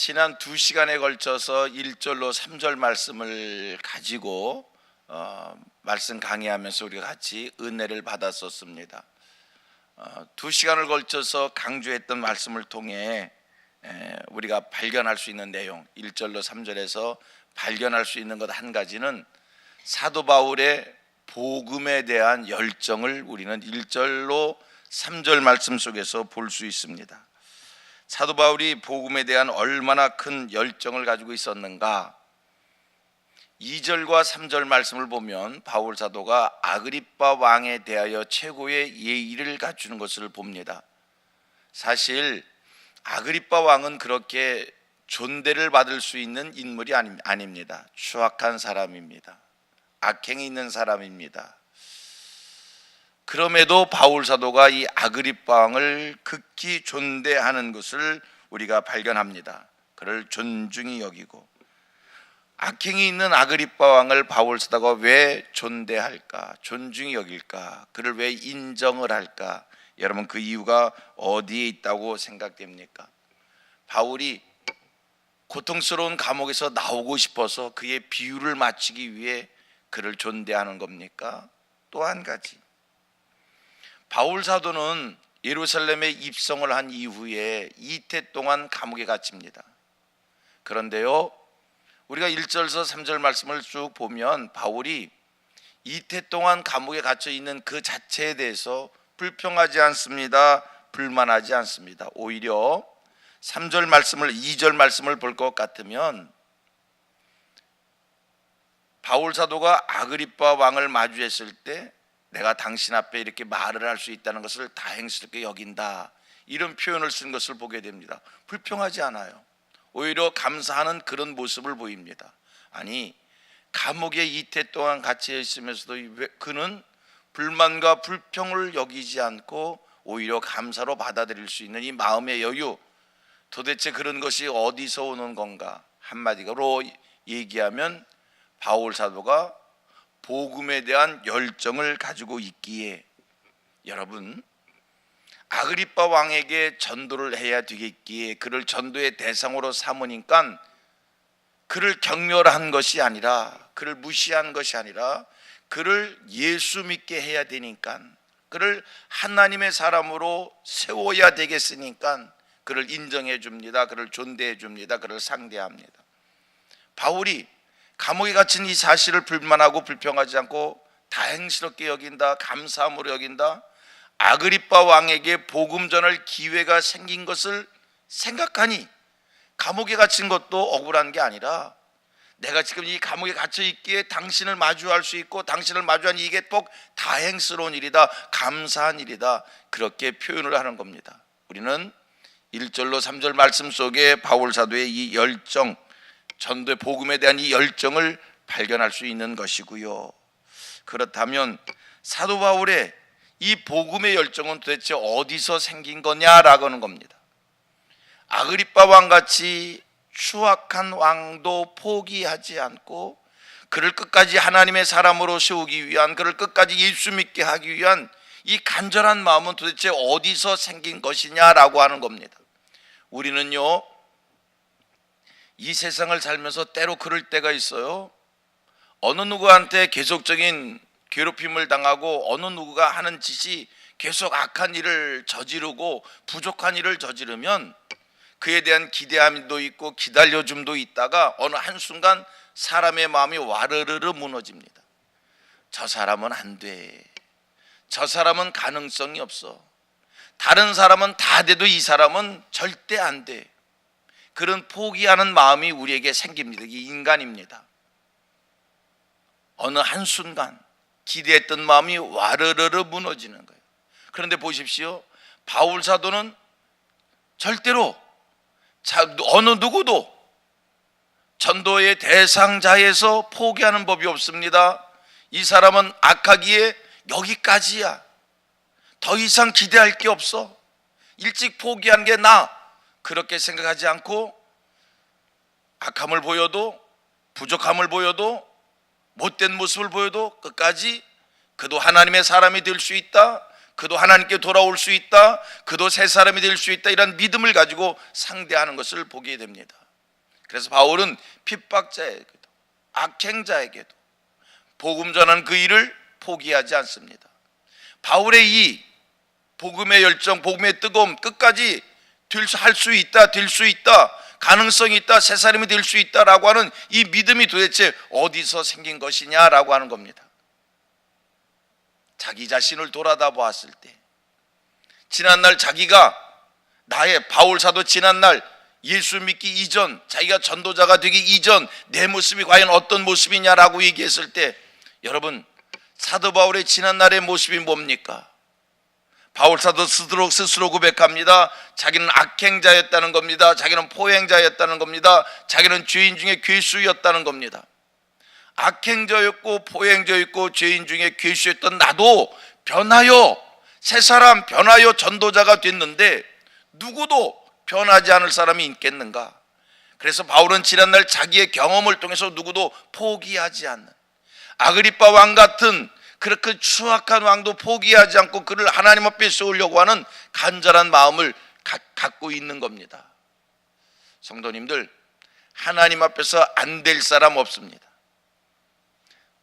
지난 2시간에 걸쳐서 1절로 3절 말씀을 가지고 말씀 강의하면서 우리가 같이 은혜를 받았었습니다. 2시간을 걸쳐서 강조했던 말씀을 통해 우리가 발견할 수 있는 내용, 1절로 3절에서 발견할 수 있는 것 한 가지는 사도 바울의 복음에 대한 열정을 우리는 1절로 3절 말씀 속에서 볼 수 있습니다. 사도 바울이 복음에 대한 얼마나 큰 열정을 가지고 있었는가, 2절과 3절 말씀을 보면 바울 사도가 아그리빠 왕에 대하여 최고의 예의를 갖추는 것을 봅니다. 사실 아그리빠 왕은 그렇게 존대를 받을 수 있는 인물이 아닙니다. 추악한 사람입니다. 악행이 있는 사람입니다. 그럼에도 바울 사도가 이 아그리빠 왕을 극히 존대하는 것을 우리가 발견합니다. 그를 존중히 여기고, 악행이 있는 아그리빠 왕을 바울 사도가 왜 존대할까, 존중히 여길까, 그를 왜 인정을 할까? 여러분, 그 이유가 어디에 있다고 생각됩니까? 바울이 고통스러운 감옥에서 나오고 싶어서 그의 비유를 맞추기 위해 그를 존대하는 겁니까? 또 한 가지, 바울 사도는 예루살렘에 입성을 한 이후에 이태 동안 감옥에 갇힙니다. 그런데요, 우리가 1절에서 3절 말씀을 쭉 보면 바울이 이태 동안 감옥에 갇혀 있는 그 자체에 대해서 불평하지 않습니다. 불만하지 않습니다. 오히려 3절 말씀을, 2절 말씀을 볼 것 같으면 바울 사도가 아그리빠 왕을 마주했을 때 내가 당신 앞에 이렇게 말을 할 수 있다는 것을 다행스럽게 여긴다, 이런 표현을 쓴 것을 보게 됩니다. 불평하지 않아요. 오히려 감사하는 그런 모습을 보입니다. 아니, 감옥에 이태 동안 갇혀 있으면서도 그는 불만과 불평을 여기지 않고 오히려 감사로 받아들일 수 있는 이 마음의 여유, 도대체 그런 것이 어디서 오는 건가? 한마디로 얘기하면 바울 사도가 복음에 대한 열정을 가지고 있기에, 여러분, 아그리빠 왕에게 전도를 해야 되겠기에 그를 전도의 대상으로 삼으니까 그를 경멸한 것이 아니라, 그를 무시한 것이 아니라 그를 예수 믿게 해야 되니까, 그를 하나님의 사람으로 세워야 되겠으니까 그를 인정해 줍니다. 그를 존대해 줍니다. 그를 상대합니다. 바울이 감옥에 갇힌 이 사실을 불만하고 불평하지 않고 다행스럽게 여긴다, 감사함으로 여긴다, 아그리빠 왕에게 복음 전할 기회가 생긴 것을 생각하니 감옥에 갇힌 것도 억울한 게 아니라, 내가 지금 이 감옥에 갇혀 있기에 당신을 마주할 수 있고 당신을 마주하니 이게 꼭 다행스러운 일이다, 감사한 일이다, 그렇게 표현을 하는 겁니다. 우리는 1절로 3절 말씀 속에 바울 사도의 이 열정, 전도의 복음에 대한 이 열정을 발견할 수 있는 것이고요. 그렇다면 사도 바울의 이 복음의 열정은 도대체 어디서 생긴 거냐라고 하는 겁니다. 아그리빠 왕같이 추악한 왕도 포기하지 않고 그를 끝까지 하나님의 사람으로 세우기 위한, 그를 끝까지 예수 믿게 하기 위한 이 간절한 마음은 도대체 어디서 생긴 것이냐라고 하는 겁니다. 우리는요, 이 세상을 살면서 때로 그럴 때가 있어요. 어느 누구한테 계속적인 괴롭힘을 당하고 어느 누구가 하는 짓이 계속 악한 일을 저지르고 부족한 일을 저지르면 그에 대한 기대함도 있고 기다려줌도 있다가 어느 한순간 사람의 마음이 와르르르 무너집니다. 저 사람은 안 돼, 저 사람은 가능성이 없어, 다른 사람은 다 돼도 이 사람은 절대 안 돼, 그런 포기하는 마음이 우리에게 생깁니다. 이게 인간입니다. 어느 한순간 기대했던 마음이 와르르르 무너지는 거예요. 그런데 보십시오, 바울 사도는 절대로 어느 누구도 전도의 대상자에서 포기하는 법이 없습니다. 이 사람은 악하기에 여기까지야, 더 이상 기대할 게 없어, 일찍 포기한 게 나아, 그렇게 생각하지 않고 악함을 보여도, 부족함을 보여도, 못된 모습을 보여도 끝까지 그도 하나님의 사람이 될 수 있다, 그도 하나님께 돌아올 수 있다, 그도 새 사람이 될 수 있다, 이런 믿음을 가지고 상대하는 것을 보게 됩니다. 그래서 바울은 핍박자에게도 악행자에게도 복음 전하는 그 일을 포기하지 않습니다. 바울의 이 복음의 열정, 복음의 뜨거움, 끝까지 할 수 있다, 될 수 있다, 가능성이 있다, 새 사람이 될 수 있다라고 하는 이 믿음이 도대체 어디서 생긴 것이냐라고 하는 겁니다. 자기 자신을 돌아다 보았을 때, 지난날 자기가, 나의 바울 사도 지난날 예수 믿기 이전, 자기가 전도자가 되기 이전 내 모습이 과연 어떤 모습이냐라고 얘기했을 때, 여러분, 사도 바울의 지난날의 모습이 뭡니까? 바울 사도 스스로 고백합니다. 자기는 악행자였다는 겁니다. 자기는 포행자였다는 겁니다. 자기는 죄인 중에 괴수였다는 겁니다. 악행자였고 포행자였고 죄인 중에 괴수였던 나도 변하여, 새 사람 변하여 전도자가 됐는데 누구도 변하지 않을 사람이 있겠는가? 그래서 바울은 지난날 자기의 경험을 통해서 누구도 포기하지 않는, 아그리빠 왕 같은 그렇게 추악한 왕도 포기하지 않고 그를 하나님 앞에 세우려고 하는 간절한 마음을 갖고 있는 겁니다. 성도님들, 하나님 앞에서 안 될 사람 없습니다.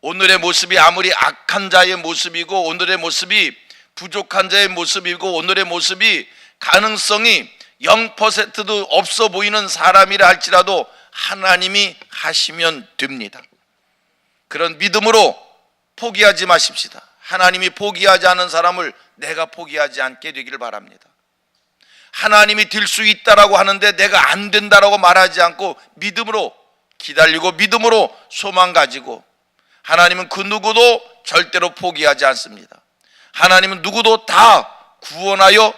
오늘의 모습이 아무리 악한 자의 모습이고, 오늘의 모습이 부족한 자의 모습이고, 오늘의 모습이 가능성이 0%도 없어 보이는 사람이라 할지라도 하나님이 하시면 됩니다. 그런 믿음으로 포기하지 마십시다. 하나님이 포기하지 않은 사람을 내가 포기하지 않게 되기를 바랍니다. 하나님이 될 수 있다라고 하는데 내가 안 된다라고 말하지 않고 믿음으로 기다리고 믿음으로 소망 가지고, 하나님은 그 누구도 절대로 포기하지 않습니다. 하나님은 누구도 다 구원하여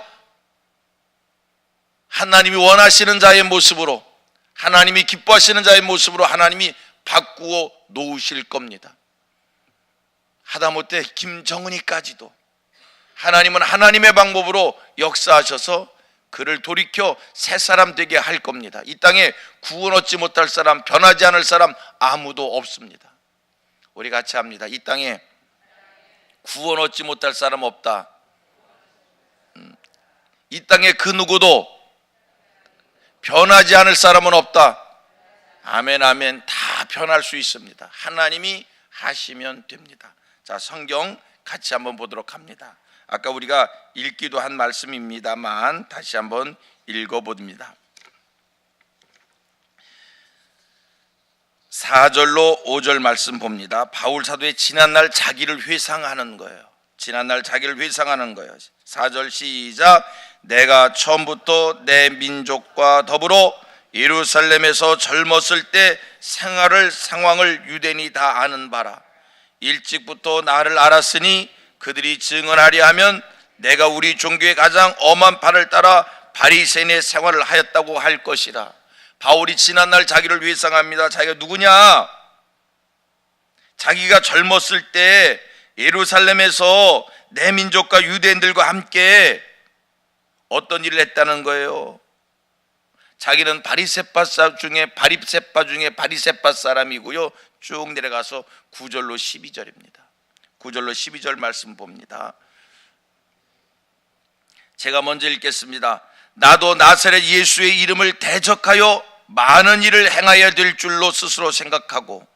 하나님이 원하시는 자의 모습으로, 하나님이 기뻐하시는 자의 모습으로 하나님이 바꾸어 놓으실 겁니다. 하다못해 김정은이까지도 하나님은 하나님의 방법으로 역사하셔서 그를 돌이켜 새 사람 되게 할 겁니다. 이 땅에 구원 얻지 못할 사람, 변하지 않을 사람 아무도 없습니다. 우리 같이 합니다. 이 땅에 구원 얻지 못할 사람 없다. 이 땅에 그 누구도 변하지 않을 사람은 없다. 아멘, 아멘. 다 변할 수 있습니다. 하나님이 하시면 됩니다. 자, 성경 같이 한번 보도록 합니다. 아까 우리가 읽기도 한 말씀입니다만 다시 한번 읽어봅니다. 4절로 5절 말씀 봅니다. 바울 사도의 지난날 자기를 회상하는 거예요. 지난날 자기를 회상하는 거예요. 4절 시작. 내가 처음부터 내 민족과 더불어 예루살렘에서 젊었을 때 상황을 유대인이 다 아는 바라. 일찍부터 나를 알았으니 그들이 증언하려 하면 내가 우리 종교의 가장 엄한 바를 따라 바리새인의 생활을 하였다고 할 것이라. 바울이 지난날 자기를 회상합니다. 자기가 누구냐? 자기가 젊었을 때 예루살렘에서 내 민족과 유대인들과 함께 어떤 일을 했다는 거예요? 자기는 바리새파 중에 바리새파 사람이고요. 쭉 내려가서 9절로 12절입니다. 9절로 12절 말씀 봅니다. 제가 먼저 읽겠습니다. 나도 나사렛 예수의 이름을 대적하여 많은 일을 행하여야 될 줄로 스스로 생각하고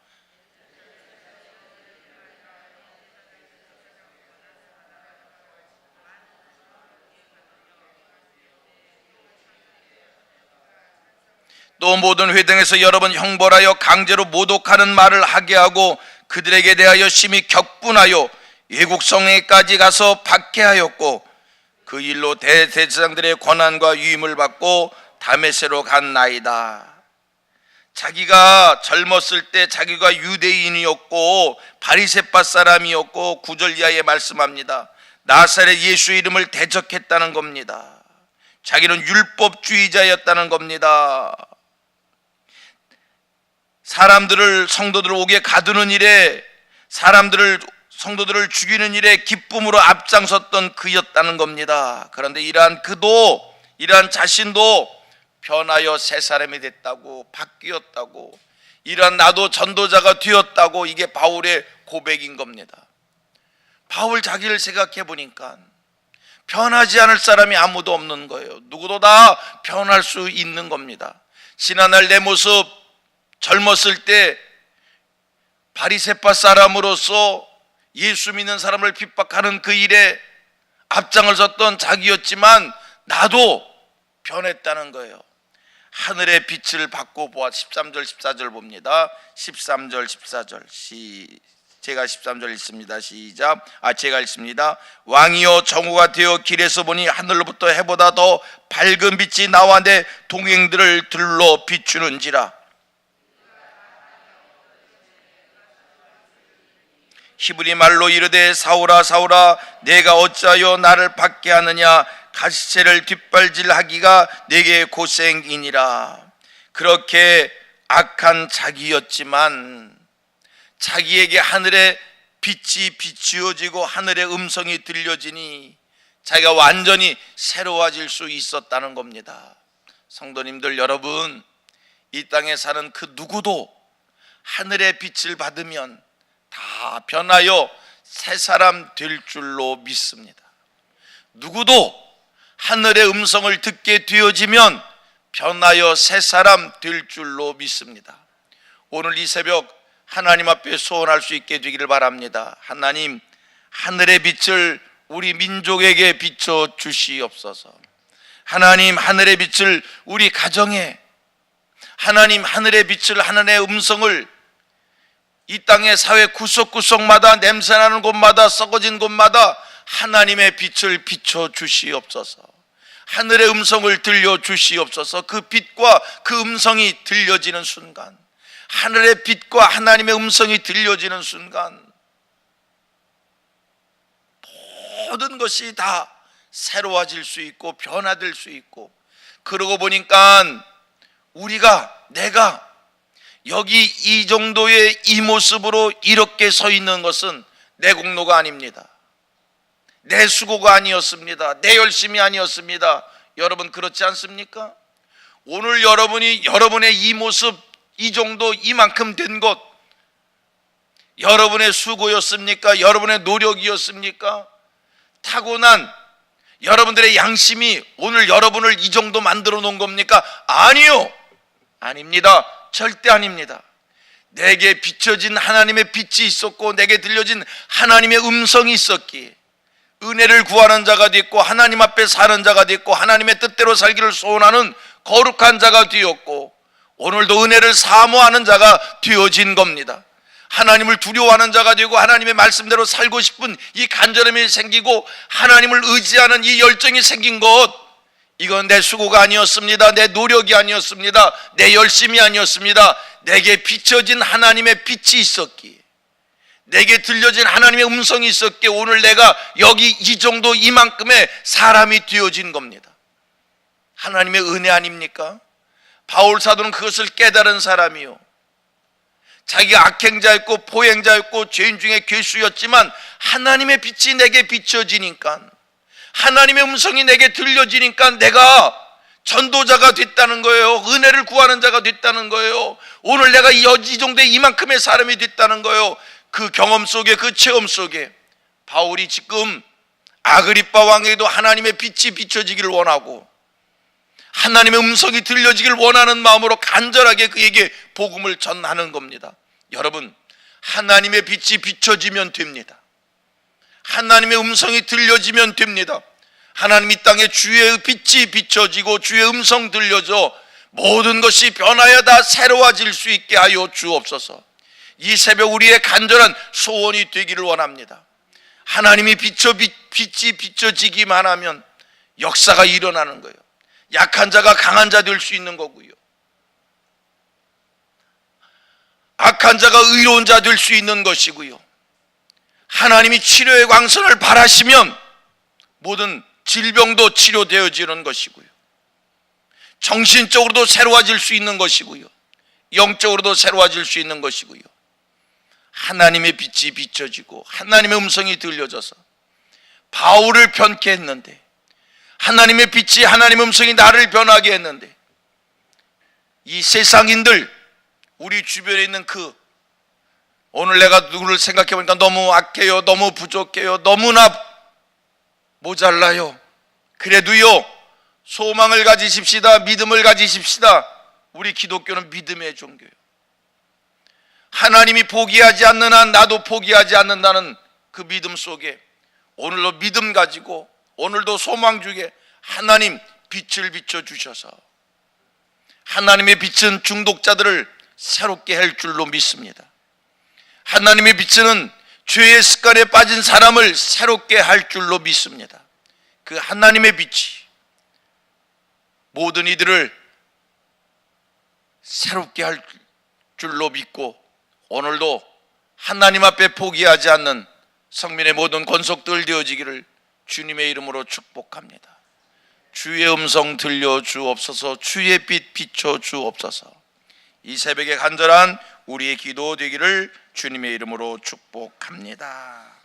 또 모든 회당에서 여러 번 형벌하여 강제로 모독하는 말을 하게 하고 그들에게 대하여 심히 격분하여 외국 성에까지 가서 박해하였고 그 일로 대제사장들의 권한과 유임을 받고 다메섹으로 갔나이다. 자기가 젊었을 때 자기가 유대인이었고 바리새파 사람이었고 9절 이하에 말씀합니다. 나사렛 예수의 이름을 대적했다는 겁니다. 자기는 율법주의자였다는 겁니다. 성도들을 옥에 가두는 일에, 성도들을 죽이는 일에 기쁨으로 앞장섰던 그였다는 겁니다. 그런데 이러한 자신도 변하여 새 사람이 됐다고, 바뀌었다고, 이러한 나도 전도자가 되었다고, 이게 바울의 고백인 겁니다. 바울 자기를 생각해 보니까 변하지 않을 사람이 아무도 없는 거예요. 누구도 다 변할 수 있는 겁니다. 지난날 내 모습, 젊었을 때 바리새파 사람으로서 예수 믿는 사람을 핍박하는 그 일에 앞장을 섰던 자기였지만 나도 변했다는 거예요. 하늘의 빛을 받고 보아. 13절 14절 봅니다. 13절 14절 제가 13절 읽습니다. 시작. 제가 읽습니다. 왕이여 정오가 되어 길에서 보니 하늘로부터 해보다 더 밝은 빛이 나와 내 동행들을 들러 비추는지라. 히브리 말로 이르되 사울아 사울아 내가 어찌하여 나를 받게 하느냐. 가시체를 뒷발질하기가 내게 고생이니라. 그렇게 악한 자기였지만 자기에게 하늘의 빛이 비추어지고 하늘의 음성이 들려지니 자기가 완전히 새로워질 수 있었다는 겁니다. 성도님들 여러분, 이 땅에 사는 그 누구도 하늘의 빛을 받으면 다 변하여 새 사람 될 줄로 믿습니다. 누구도 하늘의 음성을 듣게 되어지면 변하여 새 사람 될 줄로 믿습니다. 오늘 이 새벽 하나님 앞에 소원할 수 있게 되기를 바랍니다. 하나님, 하늘의 빛을 우리 민족에게 비춰 주시옵소서. 하나님, 하늘의 빛을 우리 가정에, 하나님, 하늘의 빛을, 하늘의 음성을 이 땅의 사회 구석구석마다, 냄새나는 곳마다, 썩어진 곳마다 하나님의 빛을 비춰 주시옵소서. 하늘의 음성을 들려 주시옵소서. 그 빛과 그 음성이 들려지는 순간, 하늘의 빛과 하나님의 음성이 들려지는 순간 모든 것이 다 새로워질 수 있고 변화될 수 있고, 그러고 보니까 내가 여기 이 정도의 이 모습으로 이렇게 서 있는 것은 내 공로가 아닙니다. 내 수고가 아니었습니다. 내 열심이 아니었습니다. 여러분 그렇지 않습니까? 오늘 여러분이 여러분의 이 모습, 이 정도 이만큼 된 것 여러분의 수고였습니까? 여러분의 노력이었습니까? 타고난 여러분들의 양심이 오늘 여러분을 이 정도 만들어 놓은 겁니까? 아니요, 아닙니다. 절대 아닙니다. 내게 비춰진 하나님의 빛이 있었고 내게 들려진 하나님의 음성이 있었기에 은혜를 구하는 자가 되었고 하나님 앞에 사는 자가 되었고 하나님의 뜻대로 살기를 소원하는 거룩한 자가 되었고 오늘도 은혜를 사모하는 자가 되어진 겁니다. 하나님을 두려워하는 자가 되고 하나님의 말씀대로 살고 싶은 이 간절함이 생기고 하나님을 의지하는 이 열정이 생긴 것, 이건 내 수고가 아니었습니다. 내 노력이 아니었습니다. 내 열심이 아니었습니다. 내게 비춰진 하나님의 빛이 있었기에, 내게 들려진 하나님의 음성이 있었기에 오늘 내가 여기 이 정도 이만큼의 사람이 되어진 겁니다. 하나님의 은혜 아닙니까? 바울 사도는 그것을 깨달은 사람이요, 자기가 악행자였고 포행자였고 죄인 중에 괴수였지만 하나님의 빛이 내게 비춰지니까, 하나님의 음성이 내게 들려지니까 내가 전도자가 됐다는 거예요. 은혜를 구하는 자가 됐다는 거예요. 오늘 내가 이 정도의 이만큼의 사람이 됐다는 거예요. 그 경험 속에, 그 체험 속에 바울이 지금 아그리빠 왕에게도 하나님의 빛이 비춰지기를 원하고 하나님의 음성이 들려지길 원하는 마음으로 간절하게 그에게 복음을 전하는 겁니다. 여러분, 하나님의 빛이 비춰지면 됩니다. 하나님의 음성이 들려지면 됩니다. 하나님 이 땅에 주의 빛이 비춰지고 주의 음성 들려져 모든 것이 변하여 다 새로워질 수 있게 하여 주옵소서. 이 새벽 우리의 간절한 소원이 되기를 원합니다. 하나님이 빛이 비춰지기만 하면 역사가 일어나는 거예요. 약한 자가 강한 자 될 수 있는 거고요, 악한 자가 의로운 자 될 수 있는 것이고요, 하나님이 치료의 광선을 바라시면 모든 질병도 치료되어지는 것이고요, 정신적으로도 새로워질 수 있는 것이고요, 영적으로도 새로워질 수 있는 것이고요, 하나님의 빛이 비춰지고 하나님의 음성이 들려져서 바울을 변케 했는데, 하나님의 빛이, 하나님의 음성이 나를 변하게 했는데, 이 세상인들, 우리 주변에 있는 오늘 내가 누구를 생각해 보니까 너무 악해요, 너무 부족해요, 너무나 모자라요. 그래도요, 소망을 가지십시다. 믿음을 가지십시다. 우리 기독교는 믿음의 종교예요. 하나님이 포기하지 않는 한 나도 포기하지 않는다는 그 믿음 속에 오늘도 믿음 가지고 오늘도 소망 주게 하나님 빛을 비춰주셔서 하나님의 빛은 중독자들을 새롭게 할 줄로 믿습니다. 하나님의 빛은 죄의 습관에 빠진 사람을 새롭게 할 줄로 믿습니다. 그 하나님의 빛이 모든 이들을 새롭게 할 줄로 믿고 오늘도 하나님 앞에 포기하지 않는 성민의 모든 권속들 되어지기를 주님의 이름으로 축복합니다. 주의 음성 들려 주옵소서. 주의 빛 비춰 주옵소서. 이 새벽에 간절한 우리의 기도 되기를 주님의 이름으로 축복합니다.